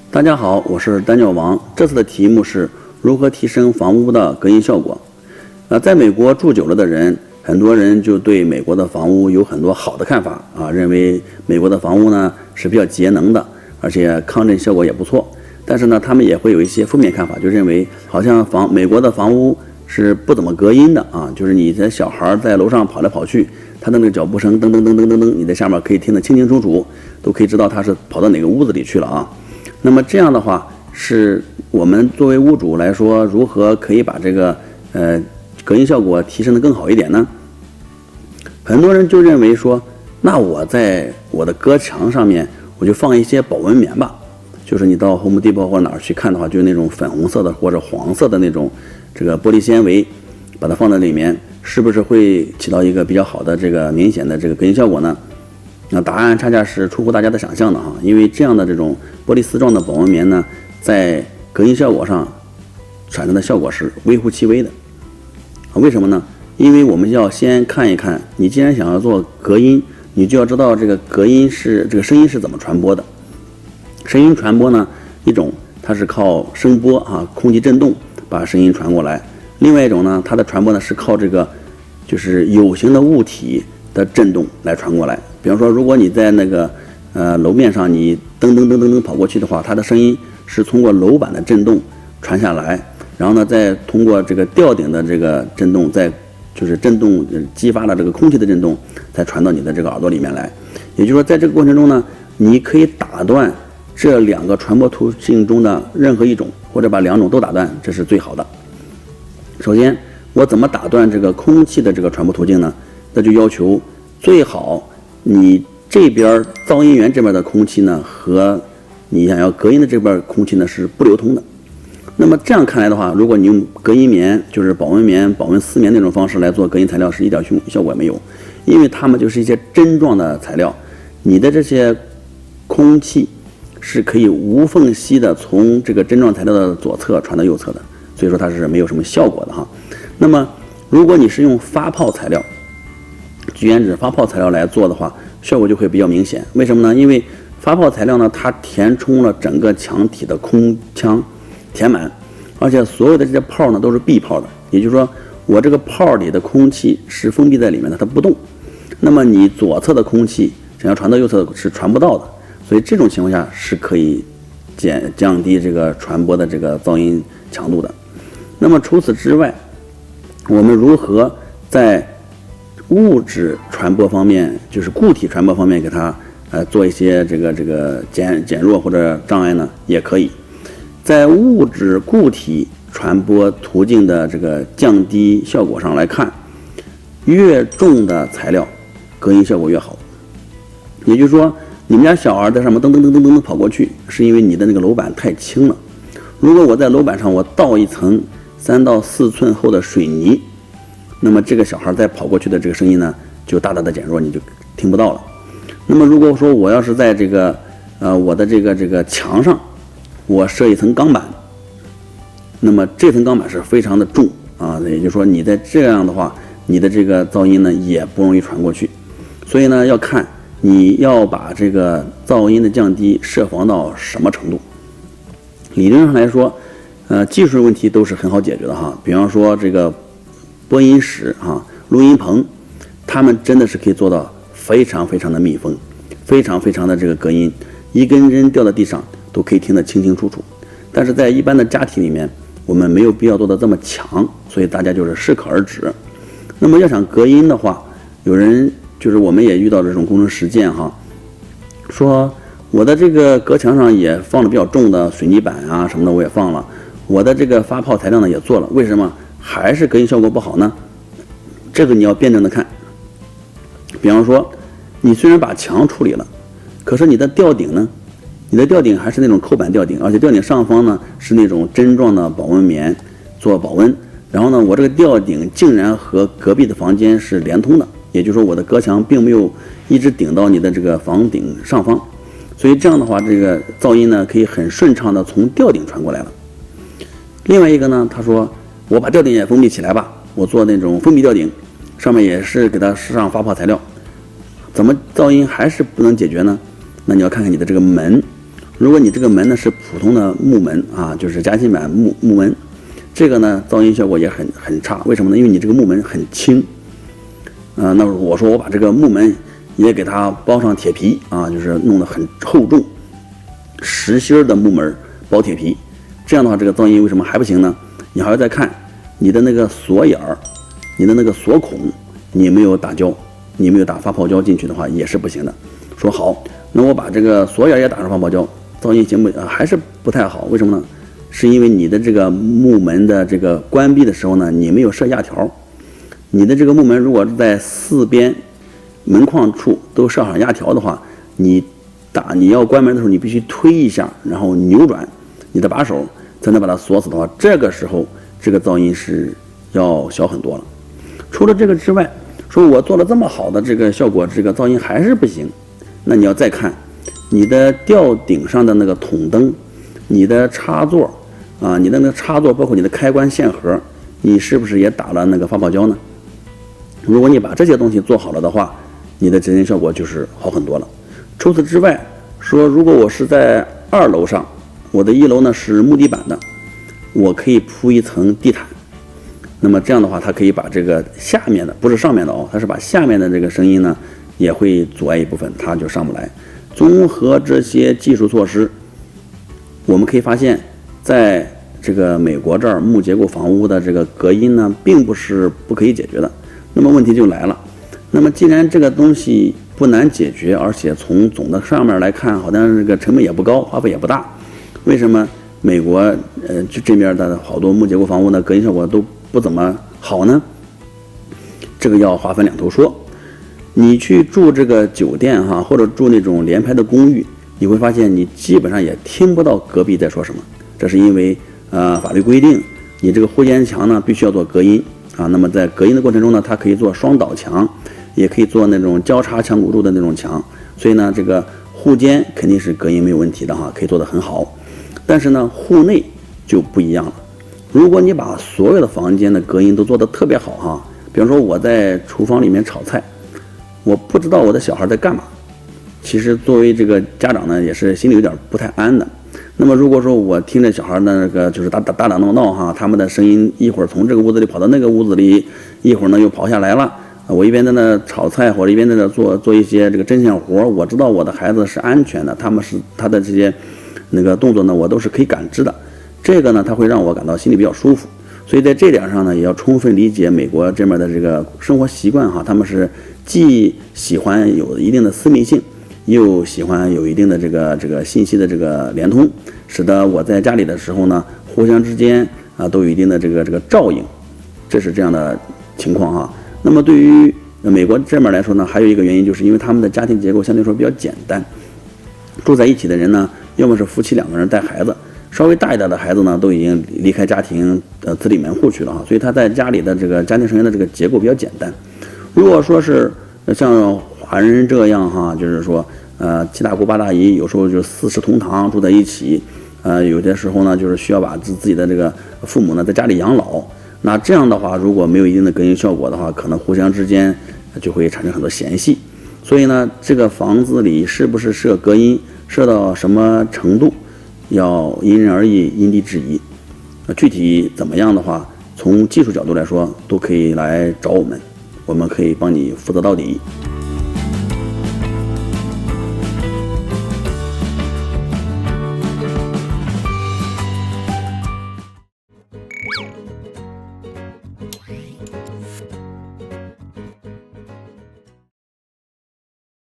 大家好，我是单教王。这次的题目是如何提升房屋的隔音效果。在美国住久了的人，很多人就对美国的房屋有很多好的看法啊，认为美国的房屋呢是比较节能的，而且抗震效果也不错。但是呢，他们也会有一些负面看法，就认为好像美国的房屋是不怎么隔音的啊，就是你的小孩在楼上跑来跑去，他的那个脚步声噔噔噔噔噔噔，你在下面可以听得清清楚楚，都可以知道他是跑到哪个屋子里去了啊。那么这样的话，是我们作为屋主来说，如何可以把这个隔音效果提升得更好一点呢？很多人就认为说，那我在我的隔墙上面，我就放一些保温棉吧。就是你到 Home Depot 或者哪儿去看的话，就是那种粉红色的或者黄色的那种这个玻璃纤维，把它放在里面，是不是会起到一个比较好的这个明显的这个隔音效果呢？那答案恰恰是出乎大家的想象的哈，因为这样的这种玻璃丝状的保温棉呢，在隔音效果上产生的效果是微乎其微的。为什么呢？因为我们要先看一看，你既然想要做隔音，你就要知道这个隔音是这个声音是怎么传播的。声音传播呢，一种它是靠声波啊，空气振动把声音传过来；另外一种呢，它的传播呢是靠这个就是有形的物体的振动来传过来。比方说，如果你在那个楼面上，你噔噔噔噔噔跑过去的话，它的声音是通过楼板的振动传下来，然后呢，再通过这个吊顶的这个振动，再就是振动激发了这个空气的振动，再传到你的这个耳朵里面来。也就是说，在这个过程中呢，你可以打断这两个传播途径中的任何一种，或者把两种都打断，这是最好的。首先，我怎么打断这个空气的这个传播途径呢？那就要求最好你这边噪音源这边的空气呢，和你想要隔音的这边空气呢是不流通的。那么这样看来的话，如果你用隔音棉，就是保温棉、保温丝棉那种方式来做隔音材料，是一点效果也没有，因为它们就是一些针状的材料，你的这些空气是可以无缝隙的从这个针状材料的左侧传到右侧的，所以说它是没有什么效果的哈。那么如果你是用发泡材料，聚烟纸发泡材料来做的话，效果就会比较明显。为什么呢？因为发泡材料呢，它填充了整个墙体的空腔，填满，而且所有的这些泡呢都是闭泡的，也就是说，我这个泡里的空气是封闭在里面的，它不动。那么你左侧的空气想要传到右侧是传不到的，所以这种情况下是可以降低这个传播的这个噪音强度的。那么除此之外，我们如何在物质传播方面，就是固体传播方面给它做一些这个减弱或者障碍呢？也可以。在物质固体传播途径的这个降低效果上来看，越重的材料隔音效果越好。也就是说，你们家小孩在上面噔噔噔噔噔跑过去，是因为你的那个楼板太轻了。如果我在楼板上我倒一层3到4寸厚的水泥，那么这个小孩再跑过去的这个声音呢，就大大的减弱，你就听不到了。那么如果说我要是在这个我的这个墙上，我设一层钢板，那么这层钢板是非常的重啊，也就是说你在这样的话，你的这个噪音呢也不容易传过去。所以呢，要看你要把这个噪音的降低设防到什么程度。理论上来说，技术问题都是很好解决的哈。比方说这个播音室啊、录音棚，他们真的是可以做到非常非常的密封，非常非常的这个隔音，一根针掉到地上都可以听得清清楚楚。但是在一般的家庭里面，我们没有必要做得这么强，所以大家就是适可而止。那么要想隔音的话，有人就是我们也遇到这种工程实践哈，说我的这个隔墙上也放了比较重的水泥板啊什么的，我也放了，我的这个发泡材料呢也做了，为什么还是隔音效果不好呢？这个你要辩证的看。比方说，你虽然把墙处理了，可是你的吊顶呢？你的吊顶还是那种扣板吊顶，而且吊顶上方呢是那种针状的保温棉做保温。然后呢，我这个吊顶竟然和隔壁的房间是连通的，也就是说我的隔墙并没有一直顶到你的这个房顶上方，所以这样的话，这个噪音呢可以很顺畅的从吊顶传过来了。另外一个呢，他说我把吊顶也封闭起来吧，我做那种封闭吊顶，上面也是给它施上发泡材料，怎么噪音还是不能解决呢？那你要看看你的这个门，如果你这个门呢是普通的木门啊，就是夹心板木门，这个呢噪音效果也很差。为什么呢？因为你这个木门很轻。那我说我把这个木门也给它包上铁皮啊，就是弄得很厚重，实心的木门包铁皮，这样的话这个噪音为什么还不行呢？你还要再看你的那个锁眼儿，你的那个锁孔，你没有打胶，你没有打发泡胶进去的话也是不行的。说好，那我把这个锁眼也打上发泡胶，噪音行不还是不太好？为什么呢？是因为你的这个木门的这个关闭的时候呢，你没有设压条。你的这个木门如果在四边门框处都设上压条的话，你要关门的时候，你必须推一下，然后扭转你的把手才能把它锁死的话，这个时候这个噪音是要小很多了。除了这个之外，说我做了这么好的这个效果，这个噪音还是不行，那你要再看你的吊顶上的那个筒灯，你的插座啊，你的那个插座包括你的开关线盒，你是不是也打了那个发泡胶呢？如果你把这些东西做好了的话，你的隔音效果就是好很多了。除此之外，说如果我是在2楼上，我的1楼呢是木地板的，我可以铺一层地毯，那么这样的话它可以把这个下面的，不是上面的它是把下面的这个声音呢也会阻碍一部分，它就上不来。综合这些技术措施，我们可以发现在这个美国这儿木结构房屋的这个隔音呢并不是不可以解决的。那么问题就来了，那么既然这个东西不难解决，而且从总的上面来看好像这个成本也不高，花费也不大，为什么美国就这边的好多木结构房屋呢隔音效果都不怎么好呢？这个要划分两头说。你去住这个酒店或者住那种联排的公寓，你会发现你基本上也听不到隔壁在说什么，这是因为法律规定你这个护间墙呢必须要做隔音那么在隔音的过程中呢，它可以做双导墙，也可以做那种交叉墙骨柱的那种墙，所以呢这个护间肯定是隔音没有问题的可以做得很好。但是呢户内就不一样了，如果你把所有的房间的隔音都做得特别好比方说我在厨房里面炒菜，我不知道我的小孩在干嘛，其实作为这个家长呢也是心里有点不太安的。那么如果说我听着小孩的那个就是打闹他们的声音一会儿从这个屋子里跑到那个屋子里，一会儿呢又跑下来了，我一边在那炒菜或者一边在那做一些这个针线活，我知道我的孩子是安全的，他的这些那个动作呢我都是可以感知的，这个呢他会让我感到心里比较舒服。所以在这点上呢也要充分理解美国这边的这个生活习惯他们是既喜欢有一定的私密性，又喜欢有一定的这个信息的这个连通，使得我在家里的时候呢互相之间都有一定的这个照应，这是这样的情况那么对于美国这边来说呢，还有一个原因就是因为他们的家庭结构相对来说比较简单，住在一起的人呢要么是夫妻2个人带孩子，稍微大一点的孩子呢都已经离开家庭自立门户去了所以他在家里的这个家庭成员的这个结构比较简单。如果说是像华人这样就是说7大姑8大姨，有时候就4世同堂住在一起，有的时候呢就是需要把自己的这个父母呢在家里养老，那这样的话如果没有一定的隔音效果的话，可能互相之间就会产生很多嫌隙。所以呢这个房子里是不是设隔音，设到什么程度要因人而异，因地制宜。具体怎么样的话，从技术角度来说都可以来找我们可以帮你负责到底。